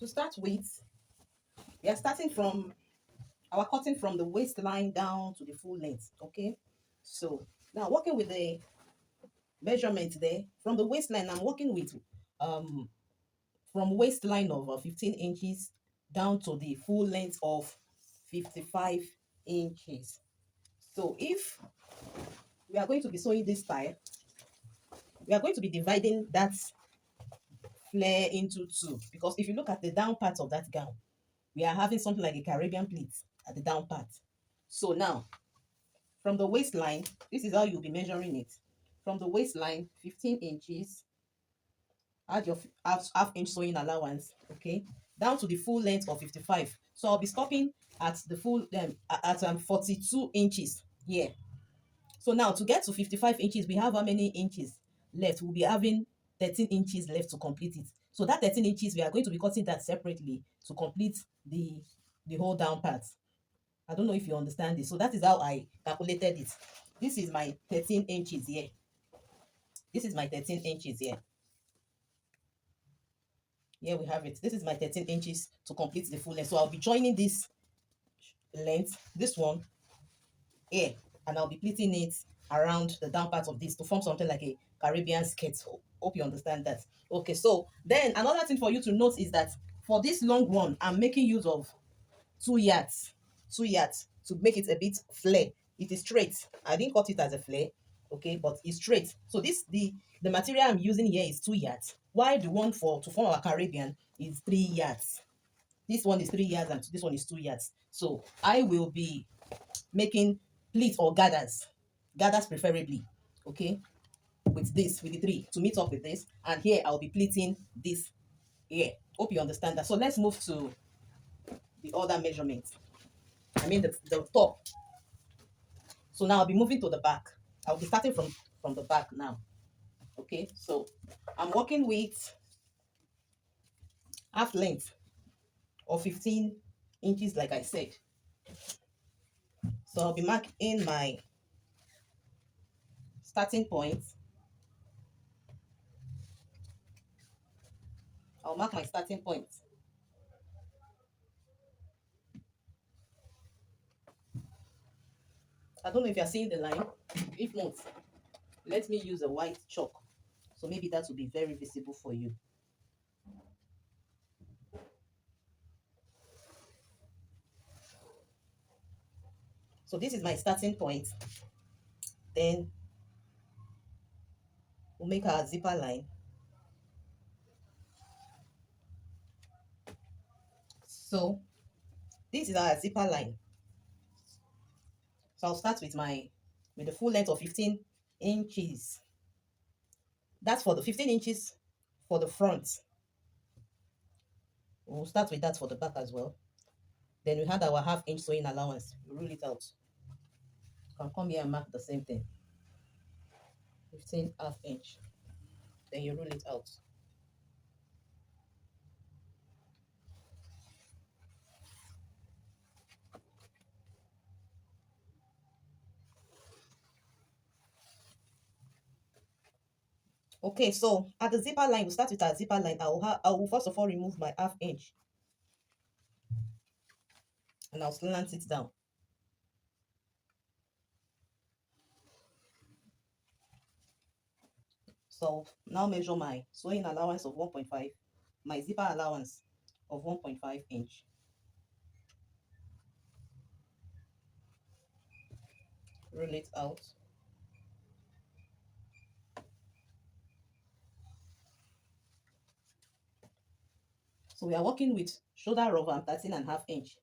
To start with, we are starting from our cutting from the waistline down to the full length. Okay, so now working with the measurement there from the waistline, I'm working with um from waistline of 15 inches down to the full length of 55 inches. So if we are going to be sewing this style, we are going to be dividing that flare into two, because if you look at the down part of that gown, we are having something like a Caribbean pleat at the down part. So now from the waistline, this is how you'll be measuring it. From the waistline, 15 inches, add your half inch sewing allowance, okay, down to the full length of 55. So I'll be stopping at the full at 42 inches here. So now to get to 55 inches, we have how many inches left? We'll be having 13 inches left to complete it. So that 13 inches, we are going to be cutting that separately to complete the whole down part. I don't know if you understand this. So that is how I calculated it. This is my 13 inches here. This is my 13 inches here. Here we have it. This is my 13 inches to complete the full length. So I'll be joining this length, this one here, and I'll be pleating it around the down part of this to form something like a Caribbean skirt. Hope you understand that. Okay, so then another thing for you to note is that for this long one, I'm making use of 2 yards, 2 yards to make it a bit flare. It is straight. I didn't cut it as a flare, okay, but it's straight. So this the material I'm using here is 2 yards, while the one for to form our Caribbean is 3 yards. This one is 3 yards and this one is 2 yards. So I will be making pleats or gathers preferably, okay, with this, with the three to meet up with this, and here I'll be pleating this here. Hope you understand that. So let's move to the other measurement. I mean the top. So now I'll be moving to the back. I'll be starting from the back now. Okay, so I'm working with half length or 15 inches, like I said. So I'll be marking my starting point. I'll mark my starting point. I don't know if you're seeing the line. If not, let me use a white chalk. So maybe that will be very visible for you. So this is my starting point. Then we'll make our zipper line. So this is our zipper line. So I'll start with the full length of 15 inches. That's for the 15 inches for the front. We'll start with that for the back as well. Then we had our half-inch sewing allowance. You rule it out. You can come here and mark the same thing. 15 half-inch. Then you rule it out. Okay, so at the zipper line, we start with our zipper line. I will first of all remove my half-inch, and I'll slant it down. So now measure my sewing allowance of 1.5, my zipper allowance of 1.5 inch. Roll it out. So we are working with shoulder of 13.5 inch.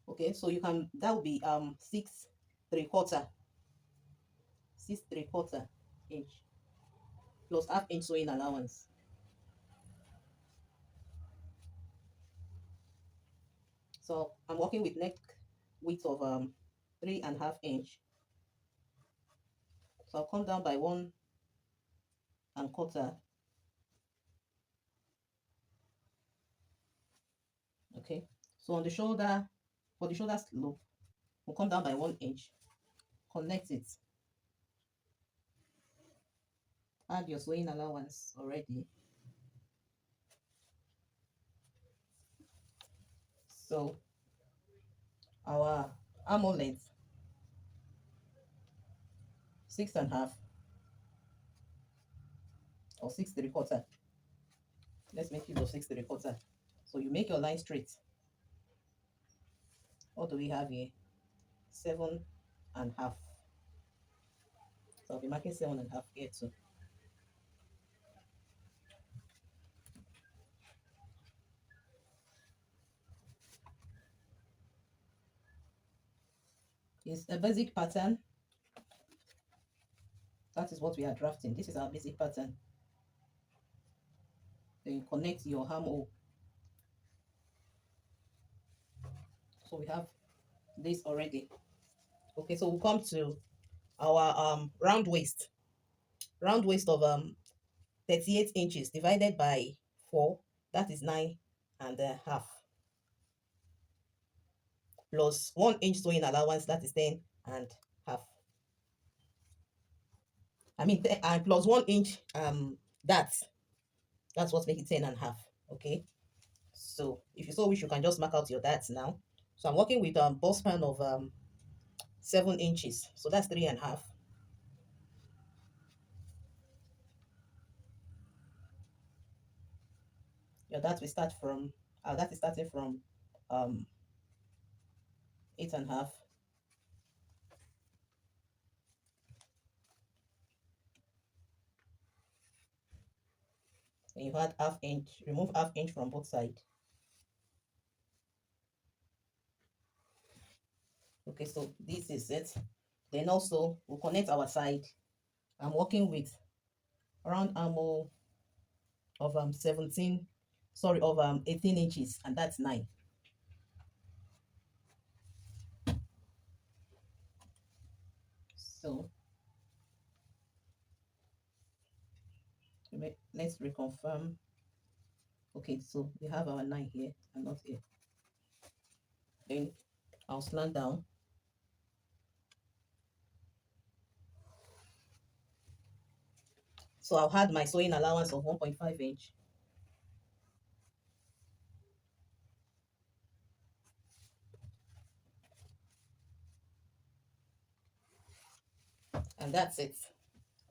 Okay, so you can, that will be 6.75, 6.75 inch plus half-inch sewing allowance. So I'm working with neck width of 3.5 inch. So I'll come down by 1.25. Okay, so on the shoulder, for the shoulder slope, we'll come down by 1 inch, connect it, add your sewing allowance already. So our armhole length, 6.5 or 6 3/4. Let's make use of 6 3/4. So you make your line straight. What do we have here? 7.5. So I'll be marking 7.5 here too. It's a basic pattern. That is what we are drafting. This is our basic pattern. Then you connect your armhole. So we have this already. Okay, so we'll come to our round waist. Round waist of 38 inches divided by 4, that is 9.5, plus 1 inch sewing allowance, that is 10.5. I mean, and plus 1 inch that's what makes it 10.5. Okay, so if you so wish, you can just mark out your darts now. So I'm working with bust span of 7 inches, so that's 3.5. Your dart will start from that is starting from um 8.5. And you add half inch, remove half inch from both sides. Okay, so this is it. Then also we'll connect our side. I'm working with round armhole of 18 inches, and that's 9. So let's reconfirm. Okay, so we have our 9 here and not here. Then I'll slant down. So I'll add my sewing allowance of 1.5 inch. And that's it.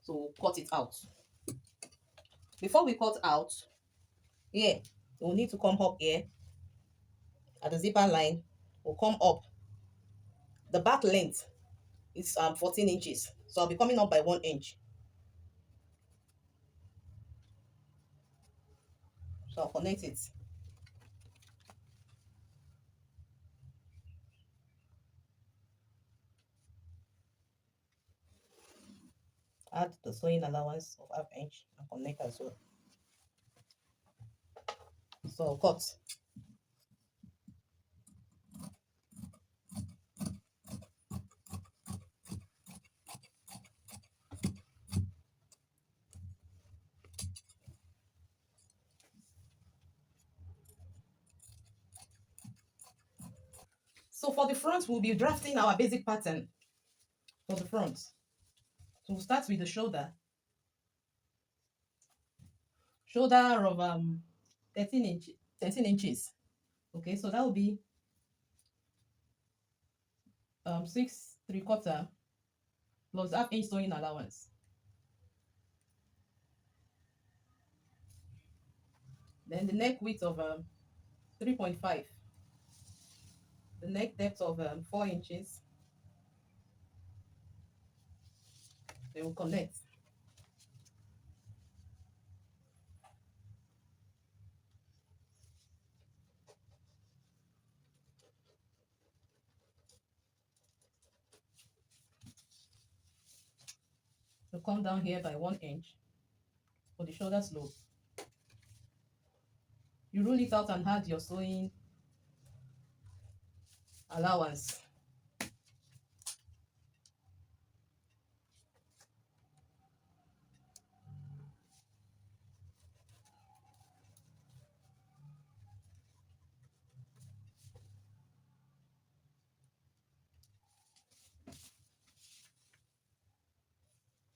So we'll cut it out. Before we cut out, here, we'll need to come up here at the zipper line. We'll come up. The back length is 14 inches. So I'll be coming up by 1 inch. So I'll connect it. Add the sewing allowance of half inch and connect as well. So cut. So for the front, we'll be drafting our basic pattern for the front. So we'll start with the shoulder. Shoulder of 13 inches. Okay, so that will be 6 3/4 plus half inch sewing allowance. Then the neck width of 3.5. The neck depth of 4 inches. They will connect. So come down here by 1 inch for the shoulder slope. You roll it out and add your sewing allowance.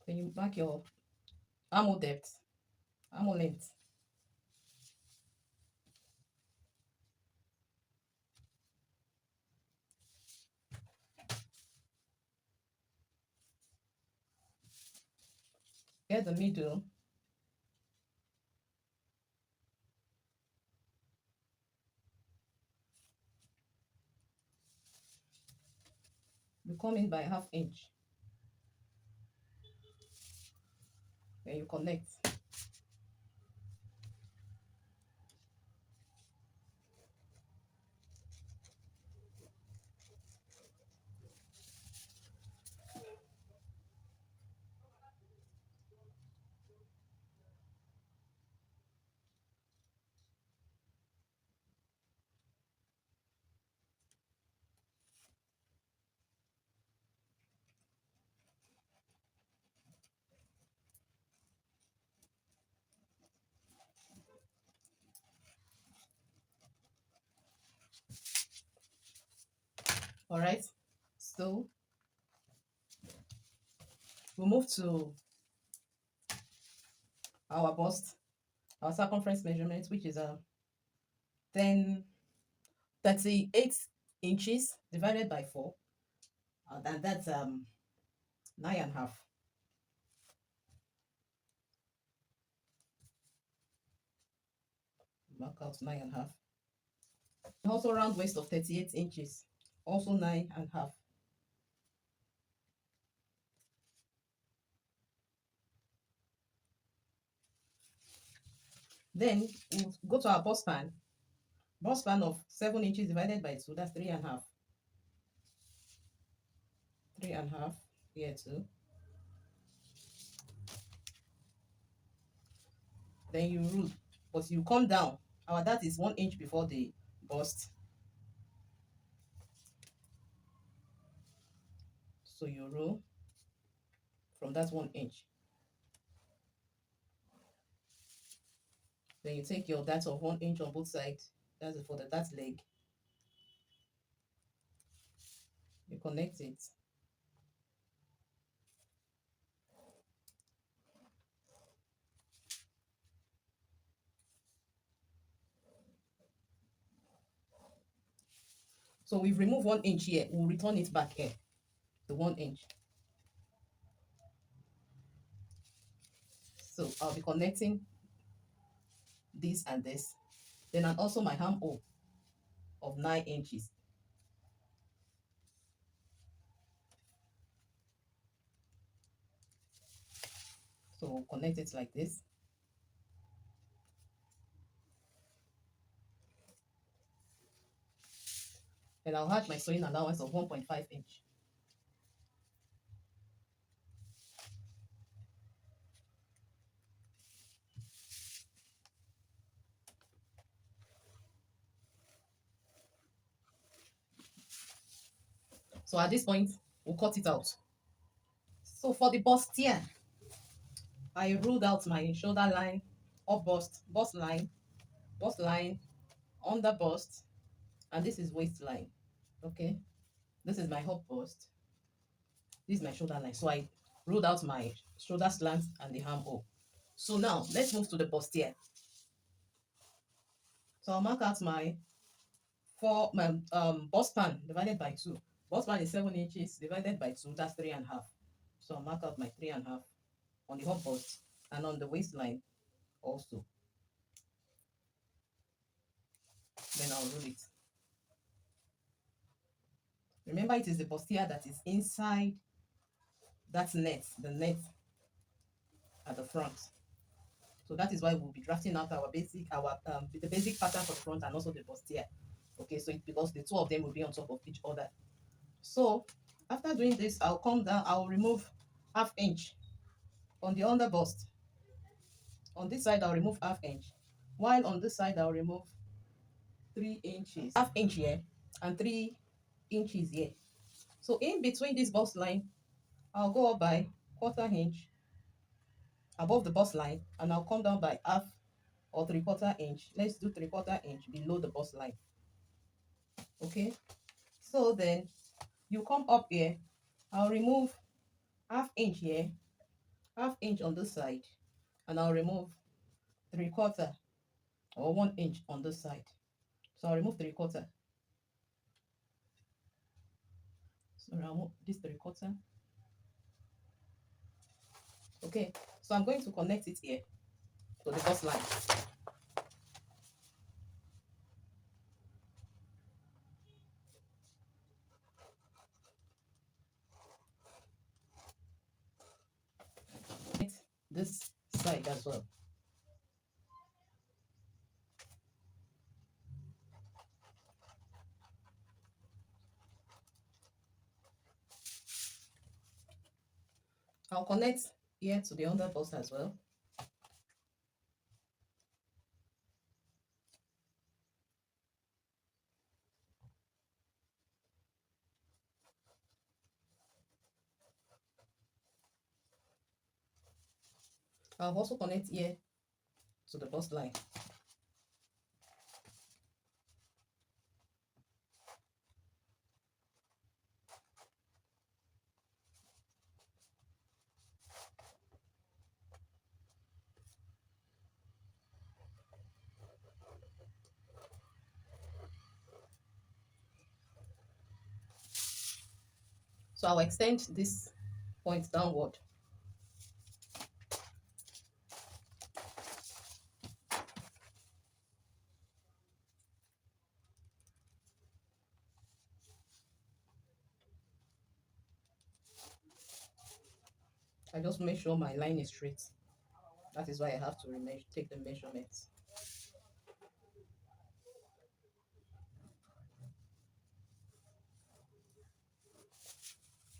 Then you mark your armhole depth, armhole length. Get the middle. You come in by 1/2 inch. Then you connect. All right. So we move to our bust, our circumference measurement, which is 10 38 inches divided by 4, and that's 9.5. Mark out 9.5. Also round waist of 38 inches, also 9.5. Then we'll go to our bust span. Bust span of 7 inches divided by 2, that's 3.5. 3.5 here too. Then you rule, but you come down. Our that is 1 inch before the bust. So you rule from that 1 inch. Then you take your dart of 1 inch on both sides. That's it for the dart leg. You connect it. So we've removed 1 inch here. We'll return it back here, the 1 inch. So I'll be connecting this and this. Then and also my armhole of 9 inches. So we'll connect it like this. And I'll add my sewing allowance of 1.5 inch. So at this point, we'll cut it out. So for the bustier, I ruled out my shoulder line, up bust line, under bust, and this is waistline. Okay, this is my up bust. This is my shoulder line. So I ruled out my shoulder slant and the armhole. So now let's move to the bustier. So I'll mark out my bust span divided by 2. Bust span is 7 inches divided by 2, that's 3.5. So I'll mark out my 3.5 on the hop bust and on the waistline also. Then I'll roll it. Remember, it is the bustier that is inside that net, the net at the front. So that is why we'll be drafting out our the basic pattern for the front and also the bustier. Okay, so because the two of them will be on top of each other. So after doing this, I'll come down, I'll remove 1/2 inch on the under bust. On this side, I'll remove 1/2 inch, while on this side, I'll remove 3 inches, 1/2 inch here and 3 inches here. So in between this bust line, I'll go up by 1/4 inch above the bust line, and I'll come down by 1/2 or 3/4 inch. Let's do 3/4 inch below the bust line. Okay, so then you come up here. I'll remove 1/2 inch here, 1/2 inch on this side, and I'll remove 3/4 or 1 inch on this side. So I'll remove 3/4. So I'll remove this 3/4. Okay, so I'm going to connect it here to the first line. This side as well. I'll connect here to the underbust as well. I'll also connect here to the bust line. So I'll extend this point downward. I just make sure my line is straight. That is why I have to take the measurements.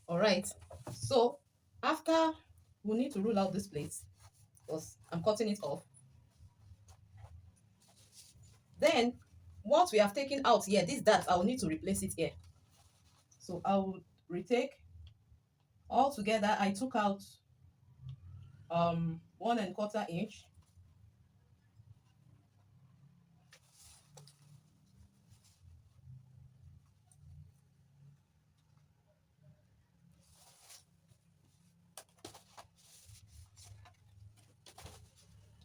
All right. So after we need to rule out this place because I'm cutting it off. Then what we have taken out here, this dart, I will need to replace it here. So I will retake all together. I took out 1¼ inch.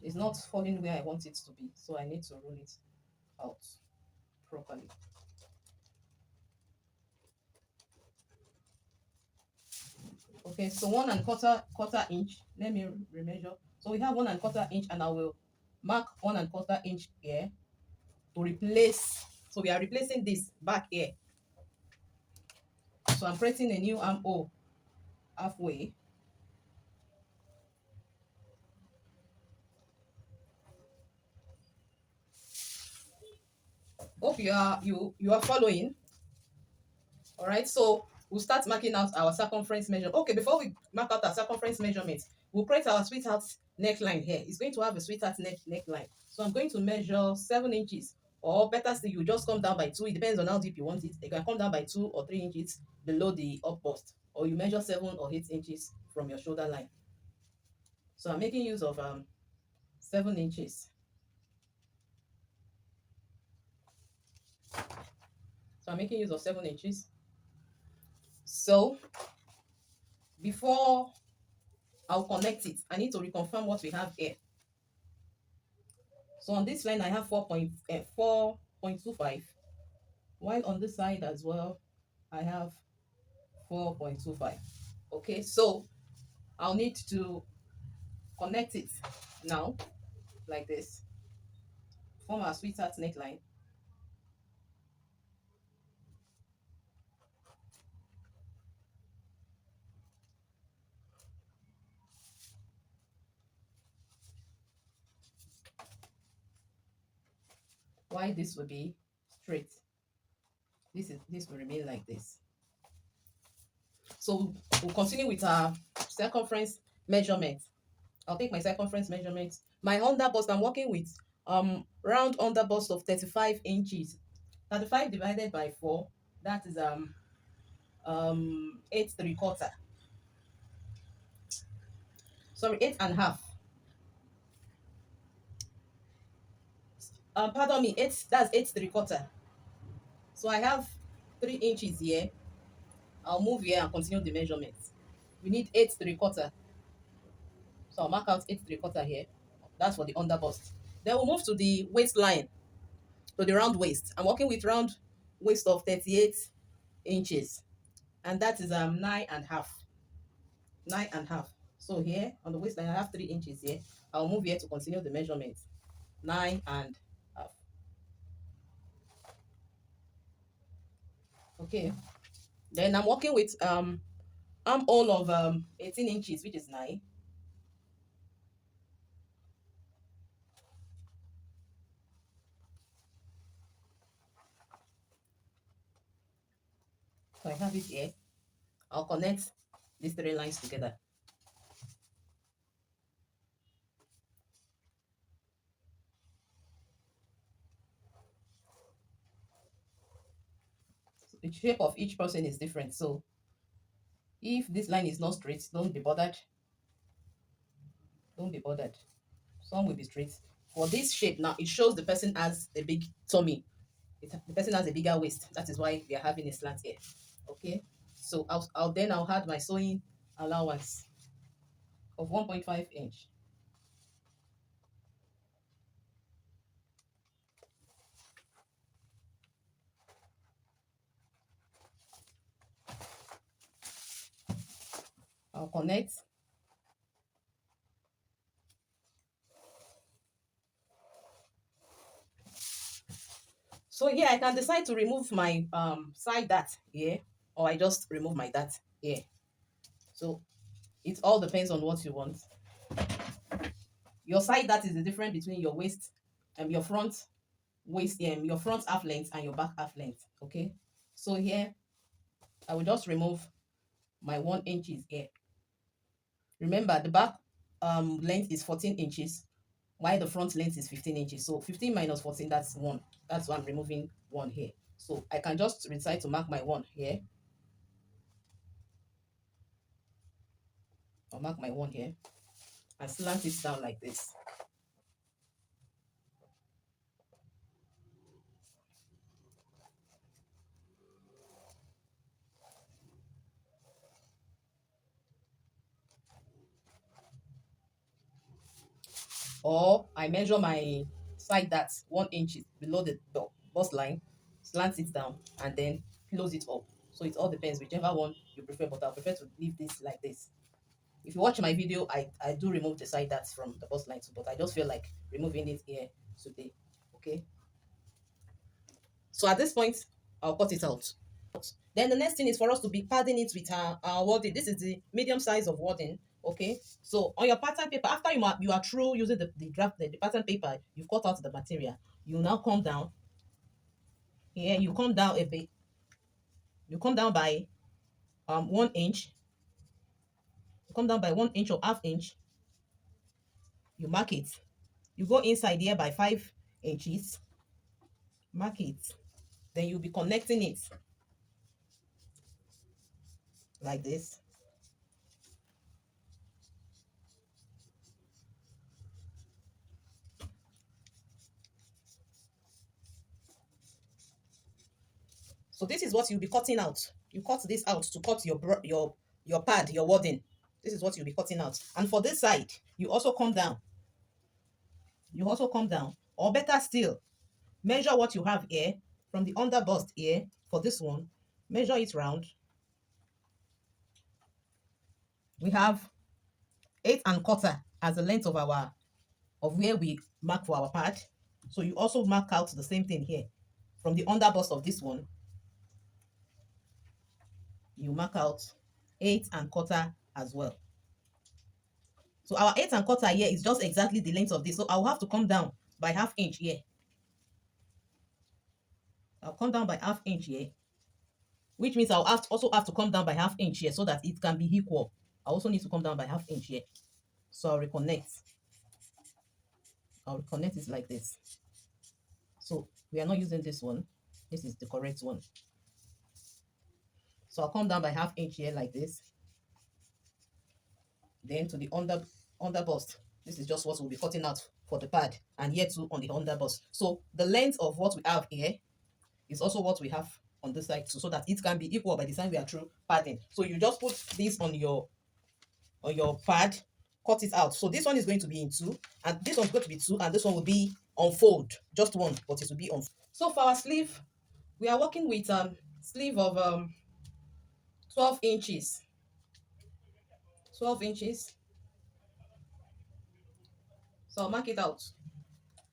It's not falling where I want it to be, so I need to roll it out properly. Okay, so 1¼ inch. Let me remeasure. So we have 1¼ inch, and I will mark 1¼ inch here to replace. So we are replacing this back here. So I'm creating a new armhole halfway. Hope you are following. All right, so we'll start marking out our circumference measure. Okay, before we mark out our circumference measurement, we'll create our sweetheart neckline here. It's going to have a sweetheart neckline. So I'm going to measure 7 inches, or better still, you just come down by 2. It depends on how deep you want it. You can come down by 2 or 3 inches below the up bust, or you measure 7 or 8 inches from your shoulder line. So I'm making use of 7 inches. So I'm making use of 7 inches. So before I'll connect it, I need to reconfirm what we have here. So on this line, I have 4.25, while on this side as well, I have 4.25. Okay, so I'll need to connect it now, like this, form our sweetheart neckline. Why this will be straight. This will remain like this. So we'll continue with our circumference measurement. I'll take my circumference measurement. My underbust, I'm working with round underbust of 35 inches. 35 divided by 4, that is 8¾ sorry, 8½. Pardon me, 8, that's 8¾ So I have 3 inches here. I'll move here and continue the measurement. We need 8¾ so I'll mark out 8¾ here. That's for the underbust. Then we'll move to the waistline, to the round waist. I'm working with round waist of 38 inches, and that is 9½. 9½. So here on the waistline, I have 3 inches here. I'll move here to continue the measurement. 9.5. Okay. Then I'm working with armhole of 18 inches, which is 9. So I have it here. I'll connect these 3 lines together. So the shape of each person is different. So if this line is not straight, don't be bothered. Don't be bothered. Some will be straight. For this shape now, it shows the person has a big tummy. The person has a bigger waist. That is why we are having a slant here. Okay. So I'll add my sewing allowance of 1.5 inch. I'll connect. So here I can decide to remove my side dart here, or I just remove my dart here. So it all depends on what you want. Your side dart is the difference between your waist and your front waist, your front half length and your back half length. Okay. So here I will just remove my 1 inches here. Remember the back length is 14 inches, while the front length is 15 inches. So 15 minus 14, that's 1. That's why I'm removing 1 here. So I can just decide to mark my 1 here. I'll mark my 1 here and slant it down like this. Or I measure my side dart 1 inch below the bust line, slant it down, and then close it up. So it all depends whichever one you prefer, but I prefer to leave this like this. If you watch my video, I do remove the side darts from the bust line too, but I just feel like removing it here today. Okay. So at this point, I'll cut it out. Then the next thing is for us to be padding it with our wording. This is the medium size of wording. Okay. So on your pattern paper, after you are through using the pattern paper, you've cut out the material. You now come down here. You come down a bit. You come down by 1 inch. You come down by 1 inch or half inch. You mark it. You go inside here by 5 inches. Mark it. Then you'll be connecting it like this. So this is what you'll be cutting out. You cut this out to cut your pad, your wording. This is what you'll be cutting out. And for this side, you also come down. You also come down. Or better still, measure what you have here from the under bust here for this one. Measure it round. We have 8.25 as the length of where we mark for our pad. So you also mark out the same thing here. From the under bust of this one, you mark out 8.25 as well. So our 8.25 here is just exactly the length of this. So I'll have to come down by half inch here. I'll come down by half inch here, which means also have to come down by half inch here so that it can be equal. I also need to come down by half inch here. So I'll reconnect. I'll reconnect it like this. So we are not using this one. This is the correct one. So I'll come down by half inch here like this. Then to the under bust. This is just what we'll be cutting out for the pad, and here too on the under bust. So the length of what we have here is also what we have on this side too, so that it can be equal by the time we are through padding. So you just put this on your pad, cut it out. So this one is going to be in 2, and this one's going to be 2, and this one will be on fold, just one, but it will be on. So for our sleeve, we are working with sleeve of 12 inches. 12 inches. So I'll mark it out.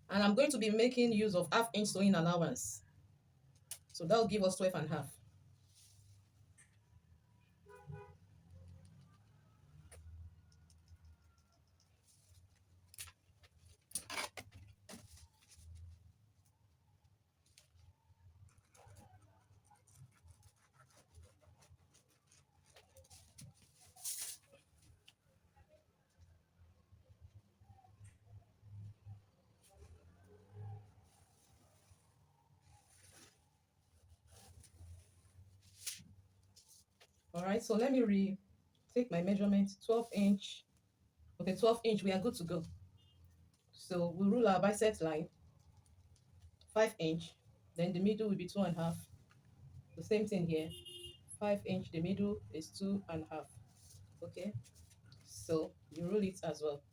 And I'm going to be making use of half-inch sewing allowance. So that'll give us 12 and a half. All right, so let me take my measurement, 12 inch. Okay, 12 inch, we are good to go. So we'll rule our bicep line, 5 inch. Then the middle will be 2.5. The same thing here, 5 inch, the middle is 2.5. Okay, so you rule it as well.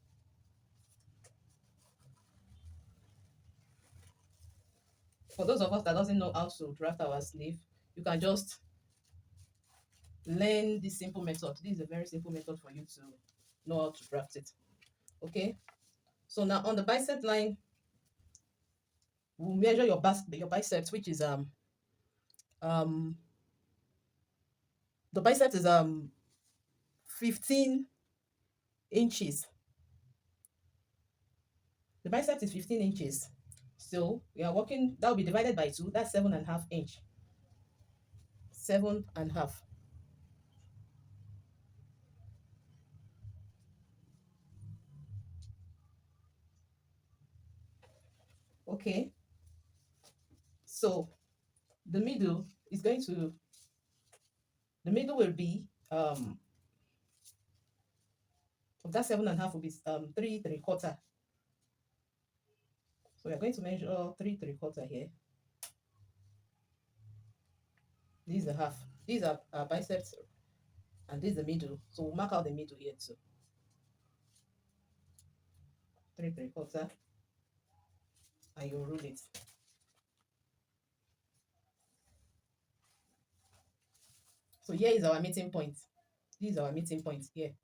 For those of us that doesn't know how to draft our sleeve, you can just learn this simple method. This is a very simple method for you to know how to draft it. Okay, so now on the bicep line, we'll measure your biceps, which is um the biceps is 15 inches. The biceps is 15 inches. So we are working, that will be divided by 2. That's 7.5 inch. 7.5. Okay. So the middle is going to, the middle will be of that 7.5 will be 3 3/4. So we are going to measure 3 3/4 here. This is a half. These are our biceps, and this is the middle. So we'll mark out the middle here too. 3 3/4, and you rule it. So here is our meeting point. This is our meeting point here.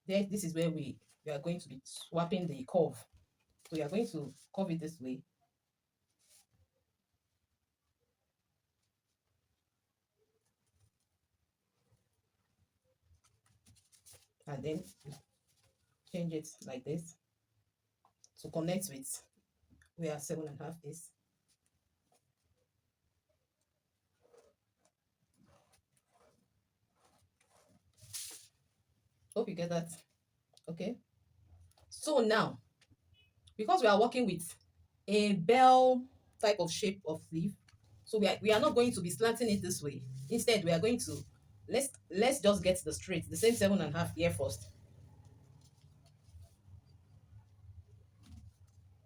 There, this is where we are going to be swapping the curve. So you are going to curve it this way. And then change it like this to connect with where 7.5 is. Hope you get that. Okay. So now, because we are working with a bell type of shape of sleeve, so we are not going to be slanting it this way. Instead, we are going to let's just get the straight, the same 7.5 here first.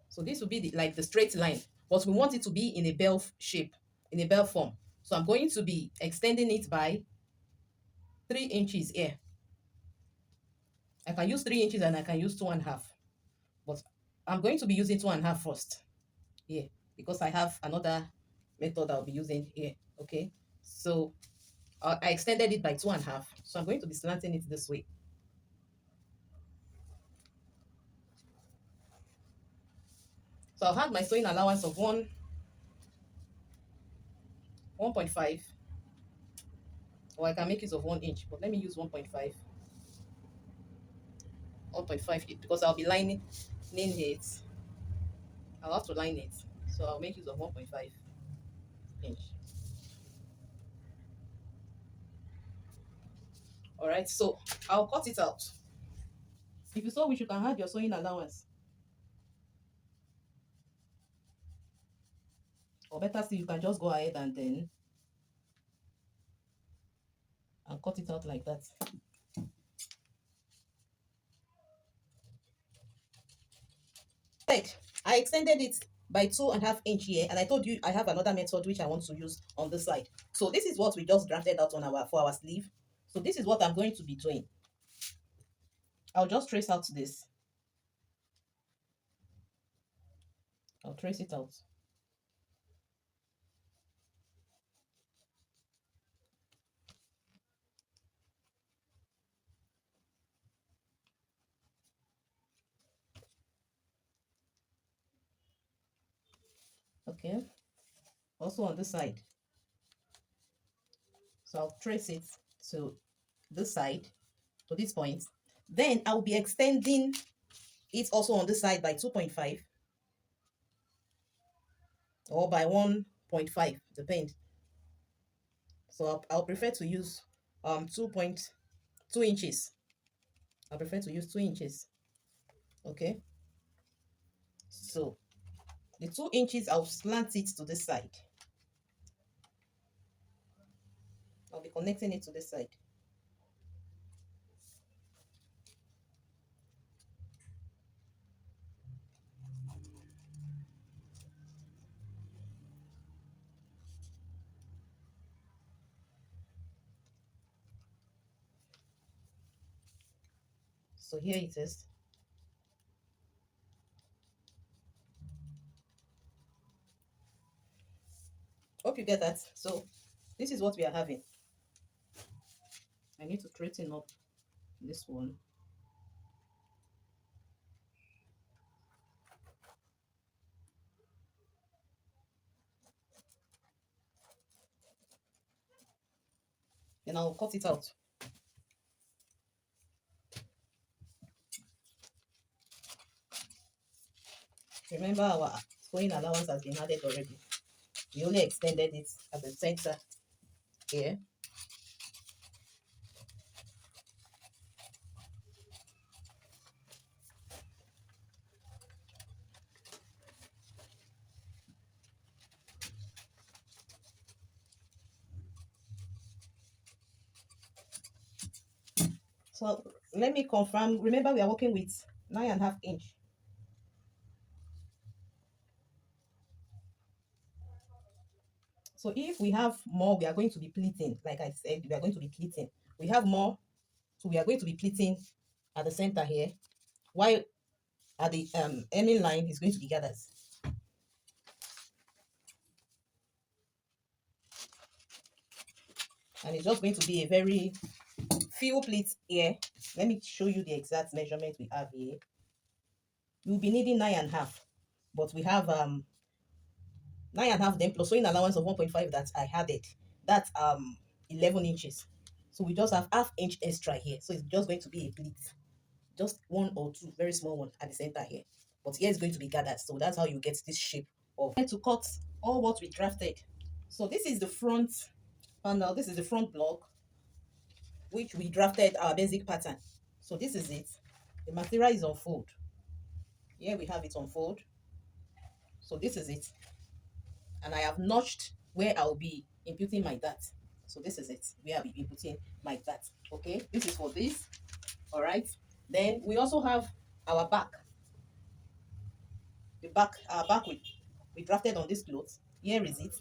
So this will be like the straight line, but we want it to be in a bell shape, in a bell form. So I'm going to be extending it by 3 inches here. I can use 3 inches and I can use 2.5, but I'm going to be using 2.5 first here because I have another method I'll be using here. Okay, so I extended it by 2.5, so I'm going to be slanting it this way. So I've had my sewing allowance of 1.5, or I can make use of 1 inch, but let me use 1.5. 1.5 because I'll be lining it. I'll have to line it, so I'll make use of 1.5 inch. All right, so I'll cut it out. If you so wish, you can add your sewing allowance, or better still, you can just go ahead and then cut it out like that. I extended it by 2.5 inch here, and I told you I have another method which I want to use on this side. So this is what we just drafted out on for our sleeve. So this is what I'm going to be doing. I'll just trace out this. I'll trace it out. Okay, also on this side. So I'll trace it to this side, to this point. Then I'll be extending it also on this side by 2.5 or by 1.5, depend. So I'll prefer to use 2.2 inches. I prefer to use 2 inches. Okay, so the 2 inches, I'll slant it to this side. I'll be connecting it to this side. So here it is. Hope you get that. So this is what we are having. I need to straighten up this one. Then I'll cut it out. Remember, our sewing allowance has been added already. We only extended it at the center here. So let me confirm. Remember, we are working with 9.5 inch. So if we have more, we are going to be pleating. Like I said, we are going to be pleating. We have more, so we are going to be pleating at the center here, while at the ending line is going to be gathers. And it's just going to be a very few pleats here. Let me show you the exact measurement we have here. You'll be needing 9.5, but we have 9.5 then plus sewing allowance of 1.5 that I added. That's 11 inches. So we just have half inch extra here. So it's just going to be a pleat. Just one or two, very small one at the center here. But here is going to be gathered. So that's how you get this shape of. To cut all what we drafted. So this is the front panel. This is the front block, which we drafted our basic pattern. So this is it. The material is on fold. Here we have it on fold. So this is it. And I have notched where I'll be inputting my dart. So this is it, where I'll be inputting my dart. Okay, this is for this. All right. Then we also have our back. Our back we drafted on this cloth. Here is it.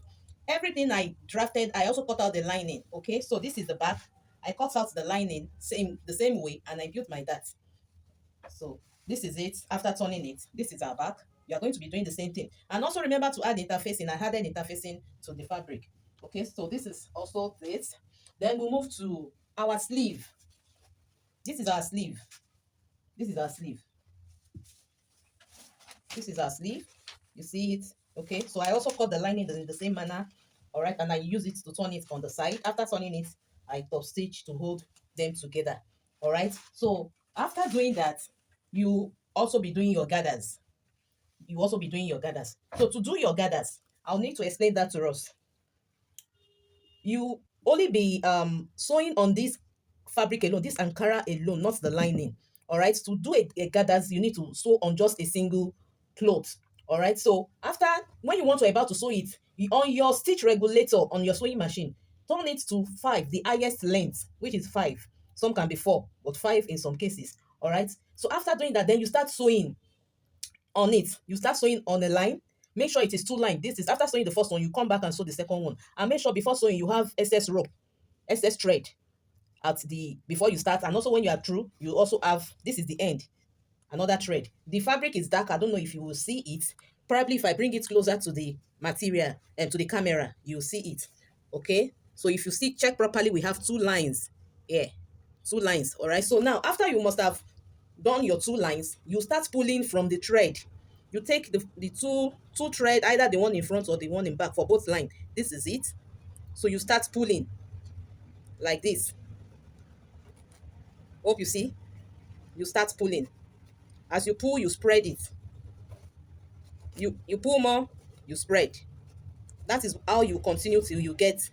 Everything I drafted, I also cut out the lining. Okay, so this is the back. I cut out the lining the same way, and I built my dart. So this is it. After turning it, this is our back. You are going to be doing the same thing. And also remember to add interfacing. I added interfacing to the fabric. Okay, so this is also it. Then we move to our sleeve. This is our sleeve. This is our sleeve. This is our sleeve. You see it? Okay, so I also cut the lining in the same manner. All right, and I use it to turn it on the side. After turning it, I top stitch to hold them together. All right, so after doing that, you also be doing your gathers. You also be doing your gathers. So to do your gathers, I'll need to explain that to us. You only be sewing on this fabric alone, this Ankara alone, not the lining. All right, to do a gathers, you need to sew on just a single cloth. All right, so after, when you want to about to sew it, on your stitch regulator on your sewing machine, turn it to 5, the highest length, which is 5. Some can be 4, but 5 in some cases. All right, so after doing that, then you start sewing on it. You start sewing on a line. Make sure it is 2 lines. This is after sewing the first one, you come back and sew the second one. And make sure before sewing you have excess rope, excess thread at the before you start. And also when you are through, you also have, this is the end, another thread. The fabric is dark. I don't know if you will see it. Probably if I bring it closer to the material and to the camera, you'll see it. Okay. So if you see, check properly, we have 2 lines here. 2 lines. All right. So now after you must have done your 2 lines, you start pulling from the thread. You take the two thread, either the one in front or the one in back for both line. This is it. So you start pulling like this. Hope you see. You start pulling. As you pull, you spread it. You pull more, you spread. That is how you continue till you get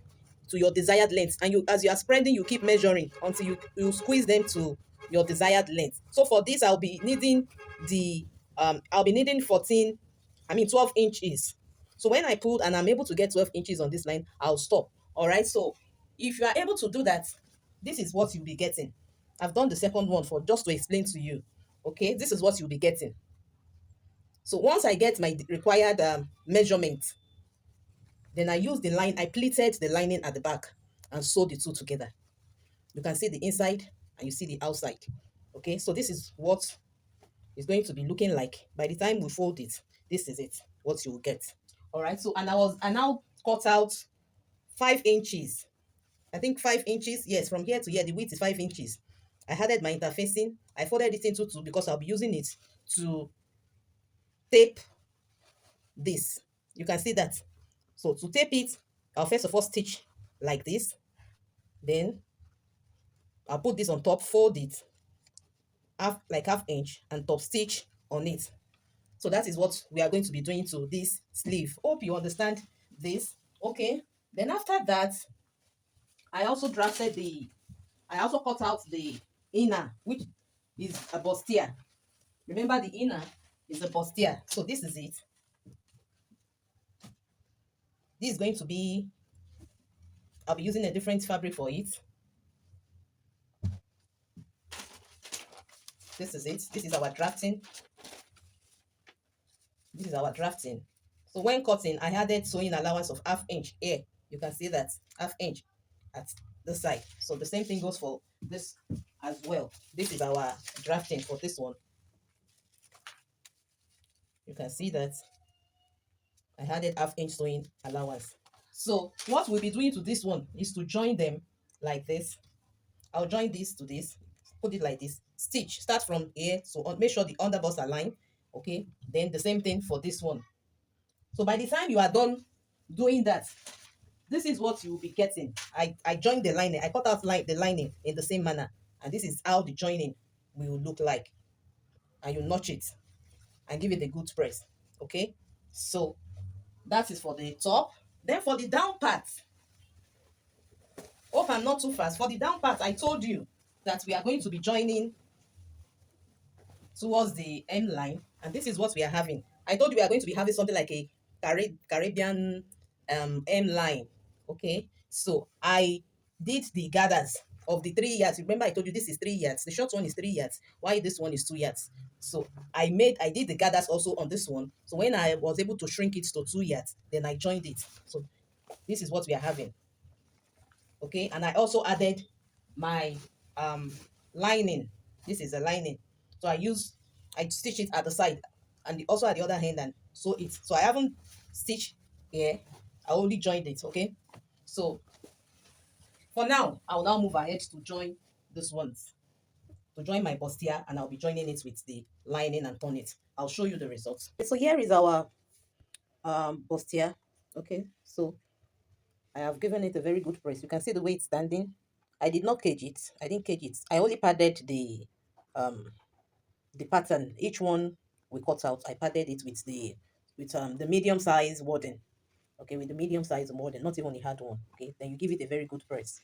to your desired length. And you, as you are spreading, you keep measuring until you squeeze them to your desired length. So for this, I'll be needing the I'll be needing 12 inches. So when I pulled and I'm able to get 12 inches on this line, I'll stop. All right. So if you are able to do that, this is what you'll be getting. I've done the second one for just to explain to you. Okay, this is what you'll be getting. So once I get my required measurement, then I used the line, I pleated the lining at the back and sewed the two together. You can see the inside and you see the outside. Okay, so this is what it's going to be looking like. By the time we fold it, this is it, what you will get. All right, so I now cut out 5 inches. I think 5 inches, yes, from here to here, the width is 5 inches. I added my interfacing. I folded it into two because I'll be using it to tape this. You can see that. So to tape it, I'll first of all stitch like this. Then I'll put this on top, fold it half inch and top stitch on it. So that is what we are going to be doing to this sleeve. Hope you understand this. Okay. Then after that, I also cut out the inner, which is a bustier. Remember, the inner is a bustier. So this is it. This is going to be, I'll be using a different fabric for it. This is it. This is our drafting. This is our drafting. So when cutting, I added sewing allowance of half inch here. You can see that half inch at the side. So the same thing goes for this as well. This is our drafting for this one. You can see that I added half inch sewing allowance. So what we'll be doing to this one is to join them like this. I'll join this to this, put it like this. Stitch, start from here. So make sure the underbust align. Okay. Then the same thing for this one. So by the time you are done doing that, this is what you will be getting. I joined the lining. I cut out the lining in the same manner. And this is how the joining will look like. And you notch it and give it a good press. Okay. So that is for the top. Then for the down part, hope I'm not too fast. For the down part, I told you that we are going to be joining towards the end line, and this is what we are having. I told you we are going to be having something like a Caribbean M line. Okay, so I did the gathers of the 3 yards. Remember, I told you this is 3 yards. The short one is 3 yards. Why this one is 2 yards? So I did the gathers also on this one. So when I was able to shrink it to 2 yards, then I joined it. So this is what we are having. Okay, and I also added my lining. This is a lining. So I stitch it at the side and also at the other hand and sew it. So I haven't stitched here. I only joined it. Okay. So for now, I will now move ahead to join this ones. To join my bustier, and I'll be joining it with the lining and turn it. I'll show you the results. So here is our bustier. Okay. So I have given it a very good press. You can see the way it's standing. I did not cage it. I didn't cage it. I only padded um the pattern. Each one we cut out, I padded it with the medium size wording. Okay, with the medium size wording, not even the hard one. Okay, then you give it a very good press.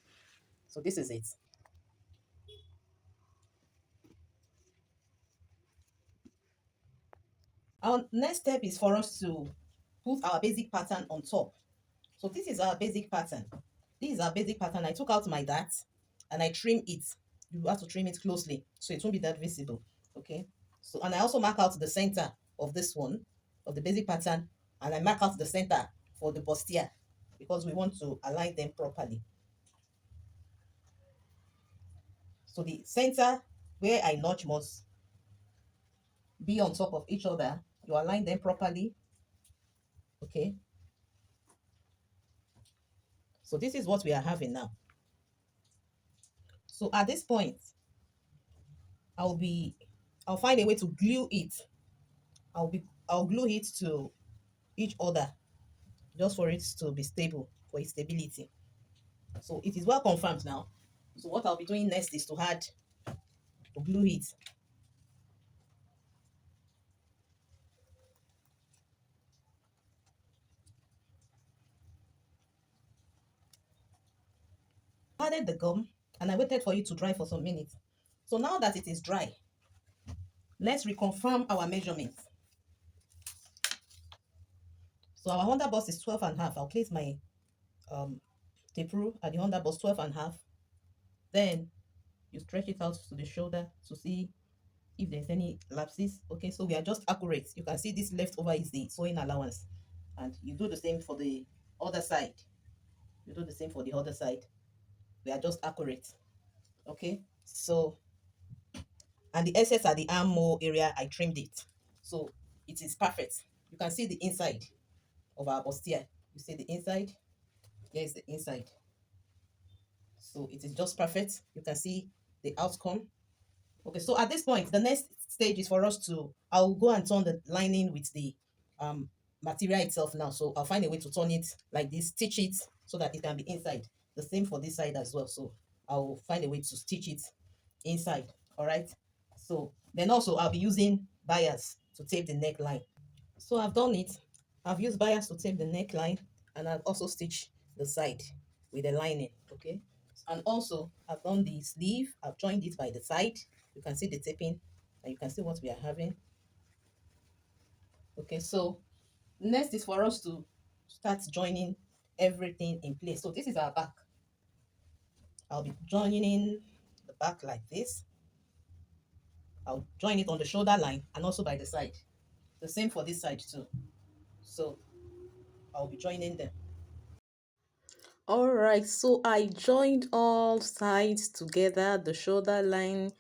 So this is it. Our next step is for us to put our basic pattern on top. So this is our basic pattern. This is our basic pattern. I took out my dart and I trim it. You have to trim it closely so it won't be that visible. Okay. So, and I also mark out the center of this one, of the basic pattern, and I mark out the center for the bustier because we want to align them properly. So the center where I notch must be on top of each other. You align them properly. Okay. So this is what we are having now. So at this point, I'll find a way to glue it. I'll glue it to each other just for it to be stable, for its stability. So it is well confirmed now. So what I'll be doing next is to add, to glue it. Added the gum and I waited for it to dry for some minutes. So now that it is dry, let's reconfirm our measurements. So our Honda bus is 12 and a half. I'll place my um, tape rule at the Honda bus 12 and a half. Then you stretch it out to the shoulder to see if there's any lapses. Okay, so we are just accurate. You can see this leftover is the sewing allowance. And you do the same for the other side. You do the same for the other side. We are just accurate. Okay, so, and the excess at the armhole area, I trimmed it. So it is perfect. You can see the inside of our bustier. You see the inside? Here's the inside. So it is just perfect. You can see the outcome. Okay, so at this point, the next stage is for us to, I'll go and turn the lining with the um, material itself now. So I'll find a way to turn it like this, stitch it so that it can be inside. The same for this side as well. So I'll find a way to stitch it inside. All right. So then also I'll be using bias to tape the neckline. So I've done it. I've used bias to tape the neckline and I've also stitched the side with the lining. Okay. And also I've done the sleeve. I've joined it by the side. You can see the taping and you can see what we are having. Okay, so next is for us to start joining everything in place. So this is our back. I'll be joining in the back like this. I'll join it on the shoulder line and also by the side. The same for this side too. So I'll be joining them. All right, so I joined all sides together, the shoulder line.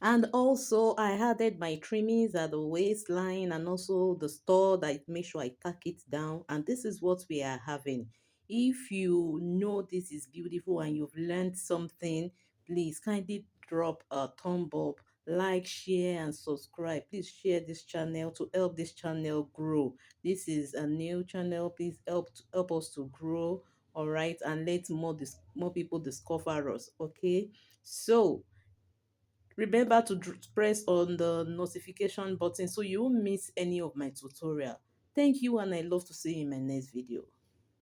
And also I added my trimmings at the waistline and also the store that make sure I tack it down. And this is what we are having. If you know this is beautiful and you've learned something, please kindly drop a thumb up, like, share, and subscribe. Please share this channel to help this channel grow. This is a new channel. Please help us to grow. All right, and let more people discover us. Okay, so remember to press on the notification button so you won't miss any of my tutorial. Thank you and I love to see you in my next video.